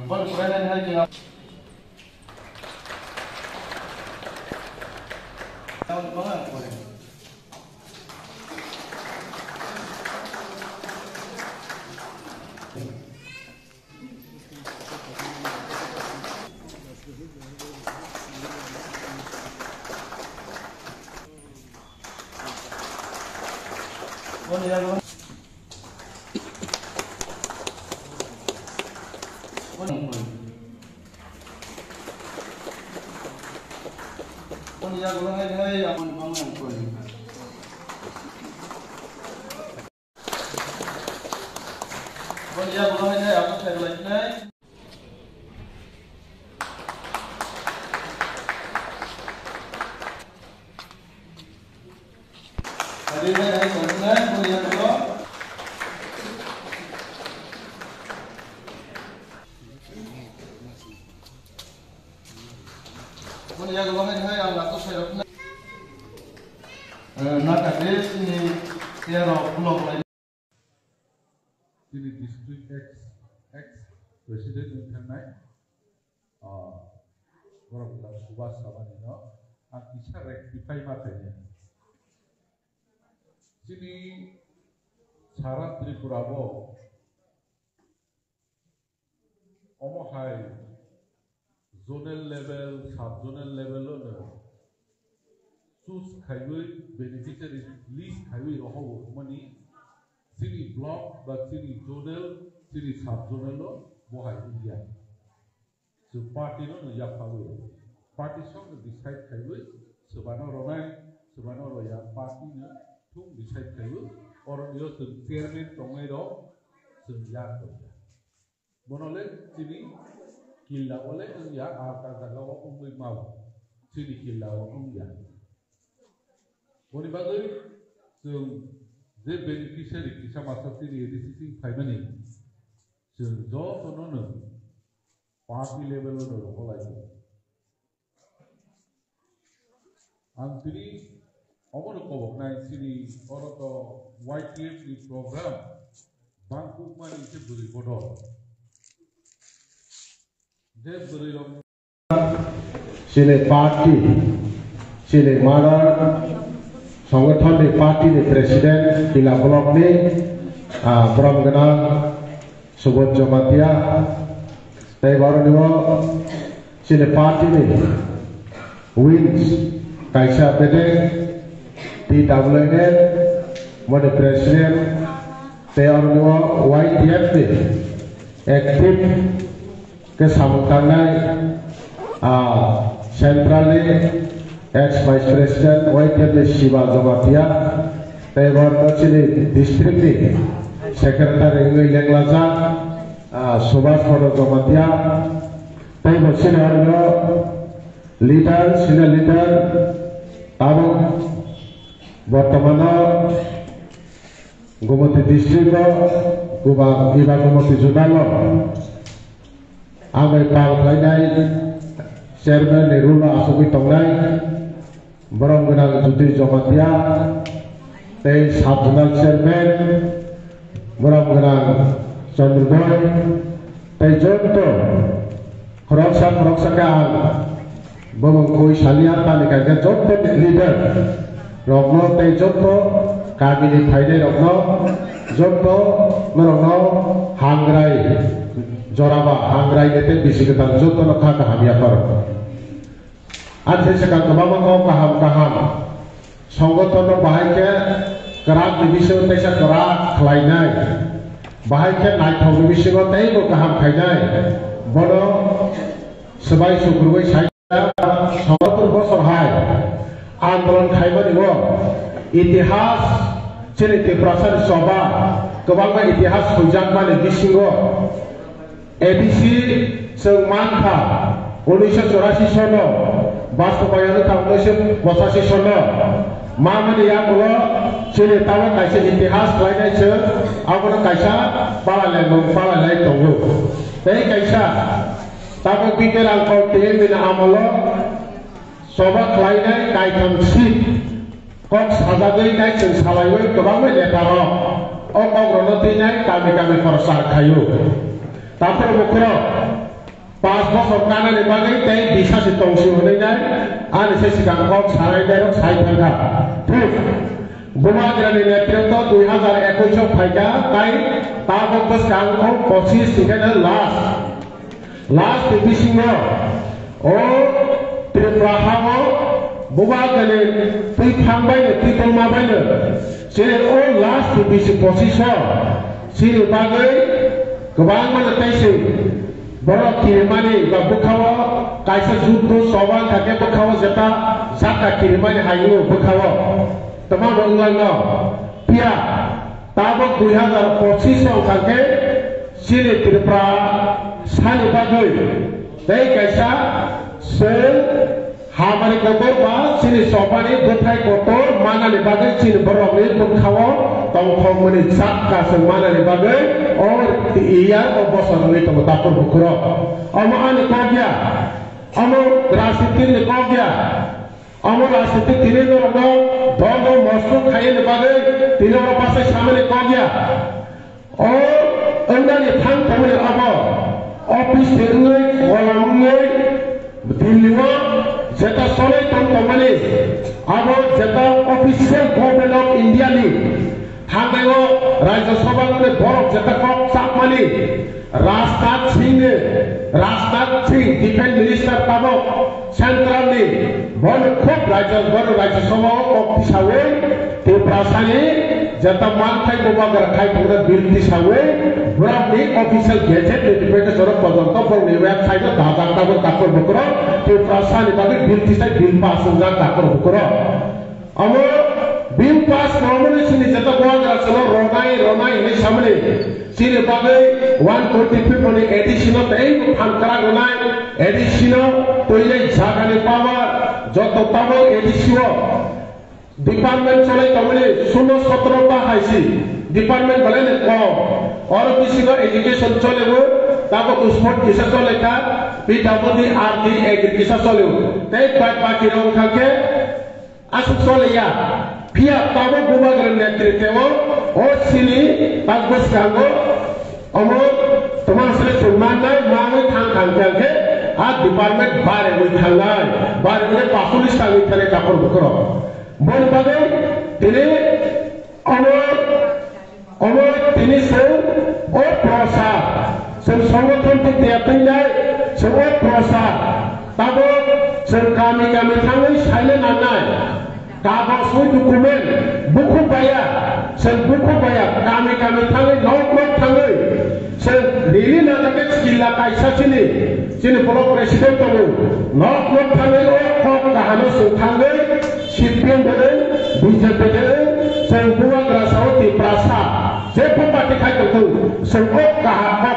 Bon furanan hai jeng tahun banget boleh. Bon ya bon. Bon ya golong hai apun bangun pun. Bon ya golong hai aku saya lagi. Hari ini hari kemudian bon ya golong. Bon ya golong hai ang aku saya lagi. Nak ada sini tiada pulau lain. Ini district ex president internal, orang bilang Subas sama Nino, bisa rectify matanya. Sini syarat Tripura bo, omohai zonal level, sub-zonal level lo, sus kaiwe beneficiary list kaiwe roho money. Sini block, but sini zonal, sini sub-zonal lo, bohai India. So party lo ya kawe, party song decide kawe, sebana roya party na tung decide kawe, orang yo se chairman tongai do, se ya kawe. Bonole sini killa ole ya apa jagawa umui mau, sini killa ya. Boni bagai se the beneficiary kisah masa tiri edisi faimani sejauh tonono party level lo oleh antri omor kobok naik sini orang to YTF program bangku mani itu beri bodoh dia beri lo sini party sini mana संगठन ने पार्टी ने प्रेसिडेंट किला ब्लॉक ने ब्रह्मगना सुबोध जमातिया तय बार ने वो सिने पार्टी ने विंस कैसा बेटे TWN ने मोने प्रेसिडेंट तय और ने वो YTF ने एक्टिव के सामने सेंट्रल ने ex-vice president YTF Shiva Jamatia, Taiwan Mochili district secretary Ingui Lenglaza, Subhas Photo Jamatia, Taiwan senior leader, senior leader, Tamu Bortamana, Gumati district, Iba Gumati Zunalo, Amai Pal Kainai, Chairman Nerula Asubi Tongnai, Borong Genang Judi Jomatia, Tei Sabunal Chairman, Borong Genang Chandruboy, Tei Jonto, Keroksa Kang, Borong Kui Salian Tanika Jonto leader, Rogno Tei Jonto, Kabini Thaide Rogno, Jonto Merogno, Hangrai, Joraba, Hangrai Nete Bisikatan Jonto Lokha Kahamia Kor. Ante sekarang kemana kaham संगठन बाहायके कराक बिबिसो तैसा कराक खलायनाय बाहायके नायथाव बिबिसो तैबो गाहाम खायनाय बनो सबाय सुग्रुबै सायना 70 बोसोरहाय आन्दोलन खायबोनिबो इतिहास जेरै त्रिपुरासानि सभा गोबां इतिहास फैजाकमानि बिसिङो एबिसि जों मानखा 1984 सनो बास्तबायानो 1985 सनो मामनि आगुलो जेरै तावा कायसे इतिहास खायनायसो आगुलो कायसा बालालाय दङो बे कायसा ताबो बिकेर आंखौ तेमिना आमलो सभा खायनाय कायथाम सिट कक्स हाजागै कायसों सालायवै गोबां लेटार অগ্রগতি তিনাই কামে কামে প্রসার খায়ু তারপর বকর 5 বছর কানানি বাগৈ তাই বিশ্বাসী তংসি হলে যায় আর সে সিগাং কক সারাই দেয় সাই থাকা ঠিক বুমাগ্রানি নেতৃত্ব 2021 ফাইকা তাই তাবক সিগাং কক 25 টিকেন লাস্ট বিসিং ও ত্রিপুরা হাও বুমাগ্রানি তুই থামবাইनो তুই তলমাबायनो जेरै ও লাস্ট বিসিং 25 सिनि बागै गोबां माने ताइसे बरफ किरिमानि बा बुखावा कायसा जुद्ध सवाल थाके बुखावा जेता जाका किरिमानि हायो बुखावा तमा बंगलानो पिया ताबो 2025 आव थाके सिनि त्रिपुरा सानि बागै दै कायसा सोर हामानि गबर बा सिनि सबानि गोथाय गतर मानानि बागै सिनि बरफनि बुखावा तंखमनि जाका जों मानानि बागै और इयार अबसरनि तम तापर बुखरो अमानि कगिया अमो राजनीति कगिया अमो राजनीति तिने नरनो दंग मस्नु खायनि बागै तिने पासे सामने कगिया और अंगानि थां तमनि अबो ऑफिस तेङै गलामङै दिल्लीवा जेता सले तम तमनि अबो जेता ऑफिशियल गवर्नमेंट ऑफ इंडिया नि थांनायाव राज्य सभा बरफ जेता कक चापमानि राजनाथ सिंह डिफेंस मिनिस्टार ताबो सेंट्रल नि बन खूब राज्य सभा हिसाबै त्रिपुरासानि जेता मानथाय गोबागर खायथुंग्रा बिल हिसाबै बरफनि ऑफिशियल गेजेट नोटिफिकेशन पर्यन्त बरनि वेबसाइट दाजांदाबो दाखर बकरो त्रिपुरासानि बागै बिल हिसाबै बिल पास जा दाखर बकरो अमो बिल पास नॉमिनी सिनि जेता गोवाग्रा चलो रोनाय नि सामने सिनि बागै 125 नि एडिशन तै फानकरा गनाय एडिशन तोइले जागानि पावर जत ताबो एडिशन डिपार्टमेंट चले तमने 17 ता हाइसी डिपार्टमेंट बले ने को और किसी को एजुकेशन चले वो ताबो स्पोर्ट किसा चले का पीडब्ल्यूडी आरडी एग्रीकल्चर चले तै बाकी रंग थाके आसु चले या पिया ताबो बुमाग्रा नेतृत्व और सिनि बागबस कागो अमो तमासले सुनमानाय मावै थां के आ डिपार्टमेंट बारे मै थांनाय बारे मै पासुलिस थाङै थाने कापर बकरो बन बागै दिनै अमो दिनै सो ओ प्रसार जों संगठन देरथैनाय सो ओ प्रसार ताबो जों गामि थाङै साइलेन्ट नांनाय कागज डकुमेन्ट बुखुबाया जों बुखुबाया गामि थाङै नक थाङै जों लिलि नाजाके स्किला कायसासिनि जोंनि बर' प्रेसिडेन्ट दङ नक थाङै ओ खक गाहानो जों थाङै सिपिएम दोङो बिजेपि दोङो जों बुवाग्रा साव त्रिपुरा सा जेबो पार्टी खायदों जों ओ गाहा